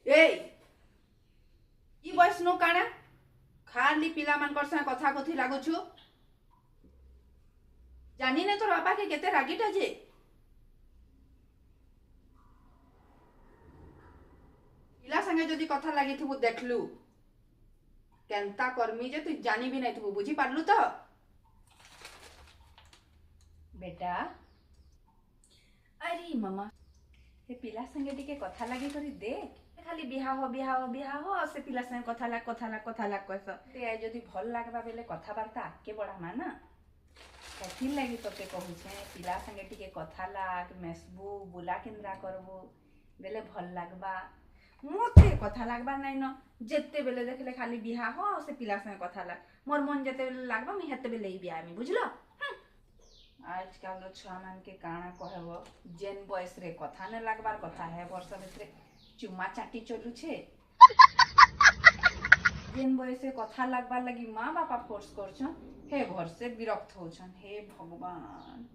এই ଇ ବୟସନୁ କାଣା ଖାଲି ପିଲାମାନଙ୍କର ସାଙ୍ଗେ କଥା କଥି ଲାଗୁଛୁ। ଜାନିନେ ତୋର ବାପାକେ କେତେ ରାଗିଟା ଯେ। ପିଲା ସାଙ୍ଗେ ଯଦି କଥା ଲାଗିଥିବୁ ଦେଖଲୁ କେନ୍ତା କରମି ଯେ ତୁଇ ଜାନିବି ନାଇଁ ଥିବୁ, ବୁଝି ପାରଲୁ ତ? बेटा अरे मामा हे पिला संगे टिके कथा लागी करी देख, खाली बिहाह बिहाह बिहाह से पिला संगे कथा लाग कहस ते जदि भल लागबा बेले कथाबार्ता आगे बढ़ामा ना। कथि लगी तोते कहूछे पिला संगे टिके कथा लाग, मेसबू बुला केन्द्रा करबू बेले भल लागबा। मते कथा लागबा नाइन, जेते बेले देखले खाली बिहाह से पिला संगे कथा लाग, मोर मन जेते बेले लागबा मी हेते बेले ही बियामी, बुझलो? आजकल छुआ मान के काना कहब, जेन बयस रे कथा ने लागबार कथा है वर्ष भितरे चुम्मा चाटी चलू छे। जेन बयस कथा लागबार लगी माँ बापा फोर्स करछन हे भर से विरक्त होछन। हे भगवान।